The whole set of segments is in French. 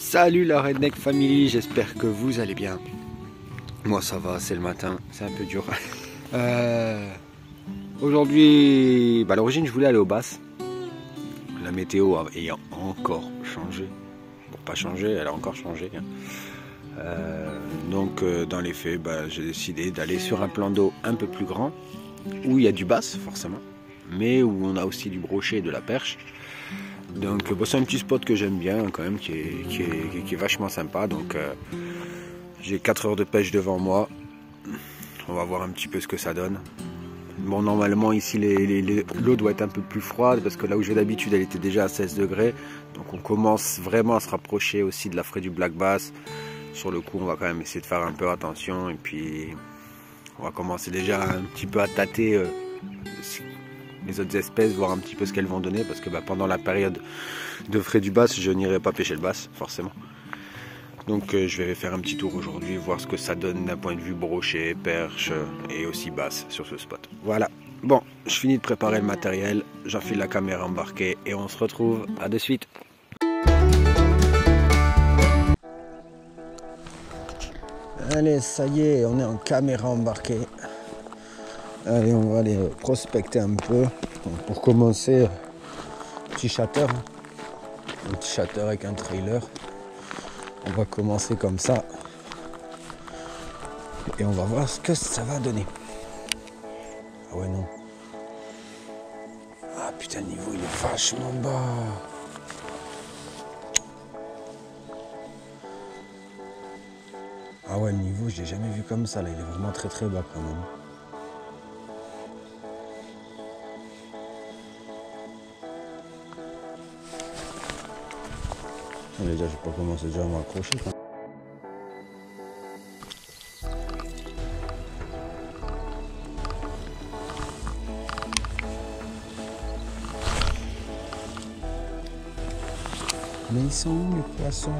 Salut la Redneck Family, j'espère que vous allez bien. Moi ça va, c'est le matin, c'est un peu dur. Aujourd'hui, à l'origine je voulais aller aux basses. La météo ayant encore changé. Bon, pas changé, elle a encore changé. Donc dans les faits, j'ai décidé d'aller sur un plan d'eau un peu plus grand, où il y a du basse forcément, mais où on a aussi du brochet et de la perche. Donc c'est un petit spot que j'aime bien quand même, qui est vachement sympa. Donc j'ai 4 heures de pêche devant moi. On va voir un petit peu ce que ça donne. Bon, normalement ici l'eau doit être un peu plus froide parce que là où j'ai d'habitude elle était déjà à 16 degrés. Donc on commence vraiment à se rapprocher aussi de la fraie du black bass. Sur le coup on va quand même essayer de faire un peu attention et puis on va commencer déjà un petit peu à tâter les autres espèces, voir un petit peu ce qu'elles vont donner parce que pendant la période de frais du bass je n'irai pas pêcher le bass forcément. Donc je vais faire un petit tour aujourd'hui, voir ce que ça donne d'un point de vue brochet, perche et aussi basse sur ce spot. Voilà, bon, je finis de préparer le matériel, j'enfile la caméra embarquée et on se retrouve à de suite. Allez, ça y est, on est en caméra embarquée. Allez, on va aller prospecter un peu. Donc, pour commencer, petit chatter. Un petit chatter avec un trailer. On va commencer comme ça. Et on va voir ce que ça va donner. Ah ouais, non. Ah putain, le niveau il est vachement bas. Ah ouais, le niveau, je l'ai jamais vu comme ça. Là, il est vraiment très très bas quand même. Déjà, je peux commencer déjà à m'accrocher. Mais ils sont où les poissons?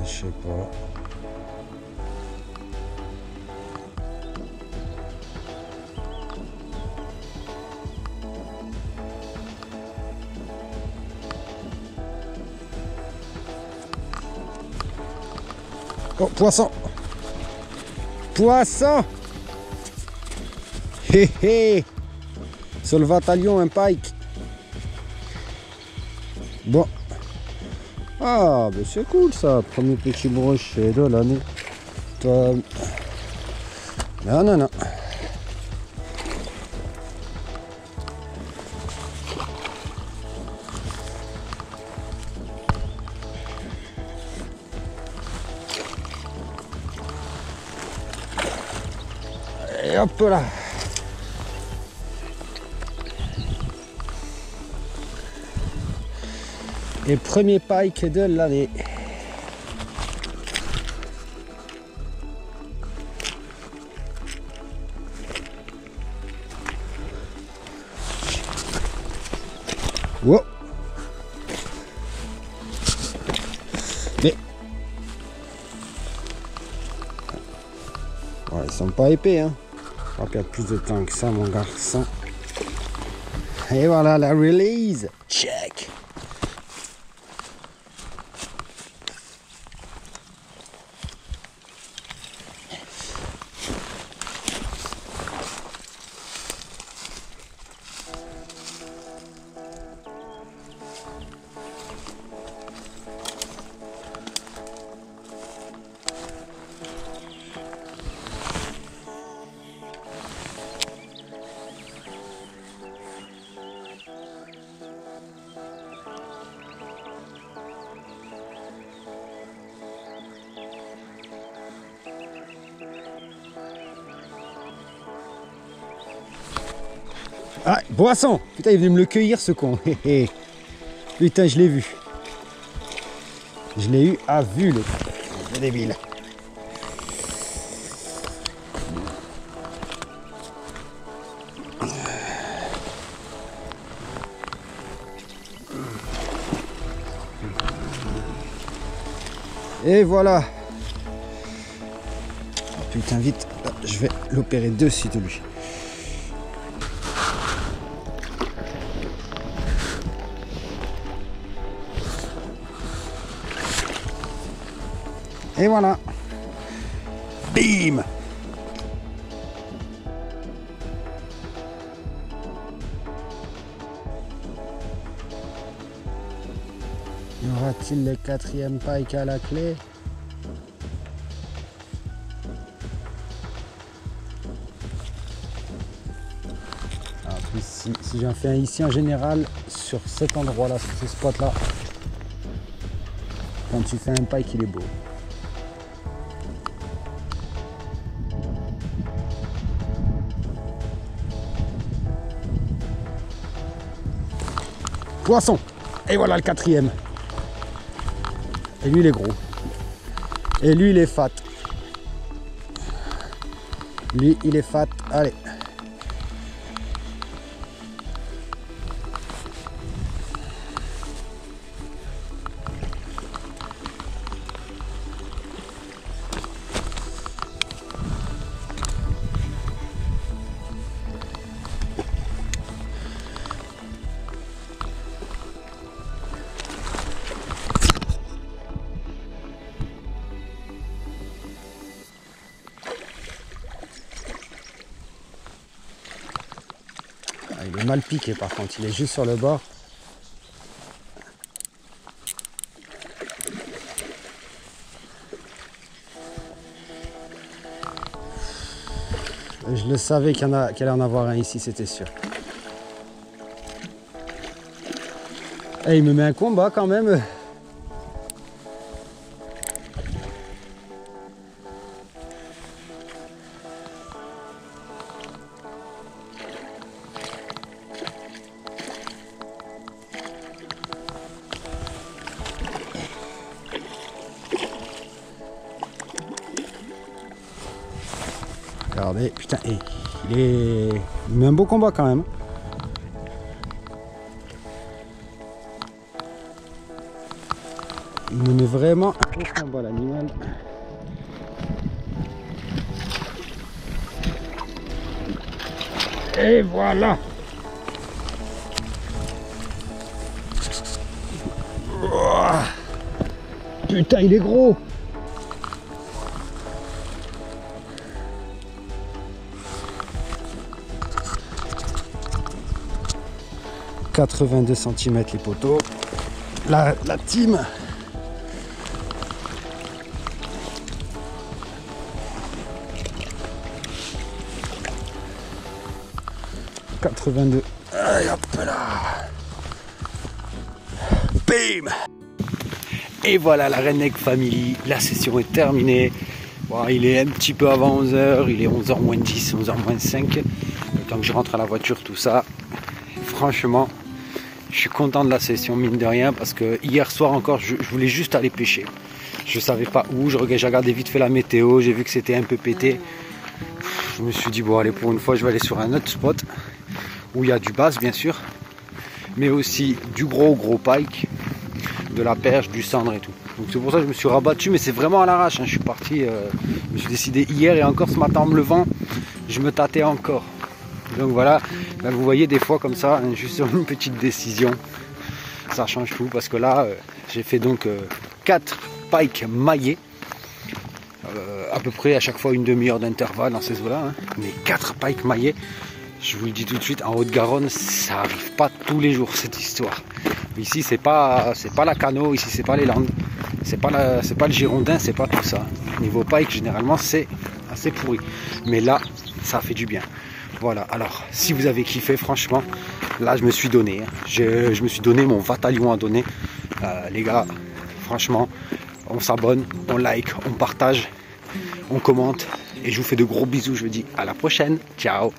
Je sais pas. Oh, poisson! Poisson! Hé hé! Sur le Vatalion, un pike. Bon. Ah, ben c'est cool ça. Premier petit brochet de l'année. Toi. Non, non, non. Et hop là. Et premier pike de l'année. Wow. Mais ouais, ils sont pas épais, hein. Je crois qu'il y a plus de temps que ça, mon garçon. Et voilà la release. Check. Ah, poisson! Putain, il est venu me le cueillir, ce con. Putain, je l'ai vu. Je l'ai eu à vue, le débile. Et voilà. Oh, putain, vite. Je vais l'opérer dessus de lui. Et voilà. Bim. Y aura-t-il le 4e pike à la clé? Alors, si j'en fais un ici en général, sur cet endroit-là, sur ce spot-là, quand tu fais un pike, il est beau. Poisson. Et voilà le 4e. Et lui il est gros. Et lui il est fat. Lui il est fat. Allez. Il est mal piqué par contre, il est juste sur le bord. Je le savais qu'il allait en avoir un ici, c'était sûr. Et il me met un combat quand même. Regardez, putain, il met un beau combat quand même. Il me met vraiment un beau combat l'animal. Et voilà. Oh, putain, il est gros. 82 cm les poteaux. La team. Allez, hop là. Bim. Et voilà la Redneck Family, la session est terminée. Bon, il est un petit peu avant 11h, il est 11h moins 10, 11h moins 5. Le temps que je rentre à la voiture, tout ça. Franchement, je suis content de la session, mine de rien, parce que hier soir encore, je voulais juste aller pêcher. Je savais pas où, j'ai regardé vite fait la météo, j'ai vu que c'était un peu pété. Je me suis dit, bon allez, pour une fois, je vais aller sur un autre spot, où il y a du bass, bien sûr, mais aussi du gros pike, de la perche, du cendre et tout. Donc c'est pour ça que je me suis rabattu, mais c'est vraiment à l'arrache, hein. Je suis parti, je me suis décidé hier, et encore ce matin en me levant, je me tâtais encore. Donc voilà, ben vous voyez des fois comme ça, juste sur une petite décision, ça change tout, parce que là, j'ai fait donc 4 pikes maillés, à peu près à chaque fois une demi-heure d'intervalle dans ces eaux-là, hein. Mais 4 pikes maillés, je vous le dis tout de suite, en Haute-Garonne, ça arrive pas tous les jours cette histoire. Ici c'est pas la Cano, ici c'est pas les Landes, c'est pas le Girondin, c'est pas tout ça. Niveau pike généralement c'est assez pourri, mais là ça fait du bien. Voilà, alors si vous avez kiffé, franchement, là je me suis donné, hein. Je me suis donné mon bataillon à donner. Les gars, franchement, on s'abonne, on like, on partage, on commente, et je vous fais de gros bisous, je vous dis à la prochaine, ciao.